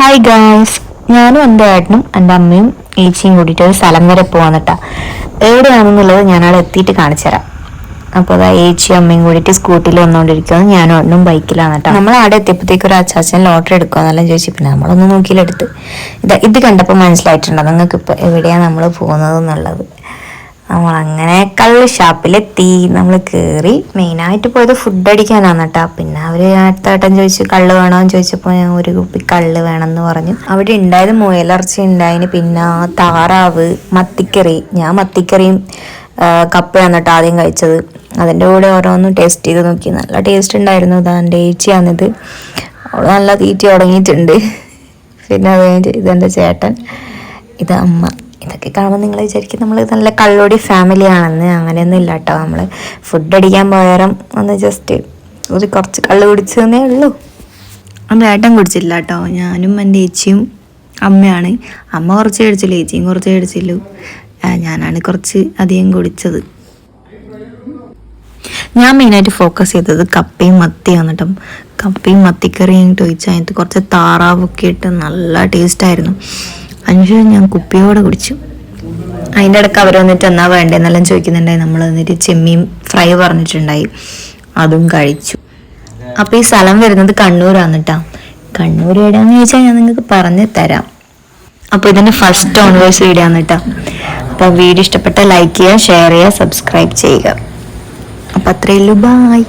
Hi guys, ഞാനും എൻ്റെ ഏട്ടനും എൻ്റെ അമ്മയും ഏച്ചിയും കൂടിയിട്ട് ഒരു സ്ഥലം വരെ പോകാന്നിട്ടാ. എവിടെയാണെന്നുള്ളത് ഞാനവിടെ എത്തിയിട്ട് കാണിച്ചു തരാം. അപ്പോൾ അതാ ഏച്ചിയും അമ്മയും കൂടിയിട്ട് സ്കൂട്ടിയിൽ വന്നുകൊണ്ടിരിക്കുകയാണ്, ഞാനും ഏട്ടനും ബൈക്കിലാണ് കേട്ടോ. നമ്മൾ അവിടെ എത്തിയപ്പോഴത്തേക്ക് ഒരു അച്ചാച്ചൻ ലോട്ടറി എടുക്കുമെന്നെല്ലാം ചോദിച്ചു. പിന്നെ നമ്മളൊന്ന് നോക്കിയിലെടുത്ത് ഇത് കണ്ടപ്പോൾ മനസ്സിലായിട്ടുണ്ടോ നിങ്ങൾക്ക് ഇപ്പോൾ എവിടെയാണ് നമ്മൾ പോകുന്നത് എന്നുള്ളത്. നമ്മളങ്ങനെ കള്ള് ഷാപ്പിലെത്തി. നമ്മൾ കയറി മെയിനായിട്ട് പോയത് ഫുഡ് അടിക്കാനാണ് കേട്ടോ. പിന്നെ അവർ അടുത്തേട്ടൻ ചോദിച്ചു കള്ള് വേണമെന്ന് ചോദിച്ചപ്പോൾ ഞാൻ ഒരു കുപ്പി കള്ള് വേണമെന്ന് പറഞ്ഞു. അവിടെ ഉണ്ടായത് മുയലിറച്ചി ഉണ്ടായിന്, പിന്നെ താറാവ്, മത്തിക്കറി. ഞാൻ മത്തിക്കറിയും കപ്പയാണ് കേട്ടോ ആദ്യം കഴിച്ചത്. അതിൻ്റെ കൂടെ ഓരോന്നും ടേസ്റ്റ് ചെയ്ത് നോക്കി. നല്ല ടേസ്റ്റ് ഉണ്ടായിരുന്നു. ഇതാ എൻ്റെ ഏച്ചിയാണിത്, അവൾ നല്ല തീറ്റി തുടങ്ങിയിട്ടുണ്ട്. പിന്നെ അത് കഴിഞ്ഞിട്ട് ഇതെൻ്റെ ചേട്ടൻ, ഇത് അമ്മ. ഇതൊക്കെ കാണുമ്പോൾ നിങ്ങൾ വിചാരിക്കും നമ്മൾ നല്ല കള്ളോടി ഫാമിലിയാണെന്ന്. അങ്ങനെയൊന്നും ഇല്ല കേട്ടോ. നമ്മൾ ഫുഡ് അടിക്കാൻ പോയാലും ഒന്ന് ജസ്റ്റ് കുറച്ച് കള്ള് കുടിച്ചതന്നേ ഉള്ളൂ. അന്ന് ഏട്ടൻ കുടിച്ചില്ല കേട്ടോ. ഞാനും എൻ്റെ ഏച്ചിയും അമ്മയാണ്. അമ്മ കുറച്ച് കഴിച്ചില്ല, ഏച്ചിയും കുറച്ച് കഴിച്ചില്ലു. ഞാനാണ് കുറച്ച് അധികം കുടിച്ചത്. ഞാൻ മെയിനായിട്ട് ഫോക്കസ് ചെയ്തത് കപ്പയും മത്തിയാണ് കേട്ടോ. കപ്പയും മത്തിക്കറിയും ചോദിച്ചാൽ അതിനകത്ത് കുറച്ച് താറാവൊക്കെ ഇട്ട് നല്ല ടേസ്റ്റായിരുന്നു. അതിനുശേഷം ഞാൻ കുപ്പിയോടെ കുടിച്ചു. അതിൻ്റെ ഇടയ്ക്ക് അവർ വന്നിട്ട് എന്നാ വേണ്ടതെന്നെല്ലാം ചോദിക്കുന്നുണ്ടായി. നമ്മൾ വന്നിട്ട് ചെമ്മീൻ ഫ്രൈ പറഞ്ഞിട്ടുണ്ടായി, അതും കഴിച്ചു. അപ്പോൾ ഈ സ്ഥലം വരുന്നത് കണ്ണൂരാണ് കേട്ടോ. കണ്ണൂർ എവിടെയാണെന്ന് ചോദിച്ചാൽ ഞാൻ നിങ്ങൾക്ക് പറഞ്ഞു തരാം. അപ്പോൾ ഇതിൻ്റെ ഫസ്റ്റ് ഓൺവേഴ്സ് വീഡിയോ ആണ് കേട്ടോ. അപ്പോൾ വീഡിയോ ഇഷ്ടപ്പെട്ട ലൈക്ക് ചെയ്യുക, ഷെയർ ചെയ്യുക, സബ്സ്ക്രൈബ് ചെയ്യുക. അപ്പം അത്രയേ ഉള്ളൂ. ബായ്.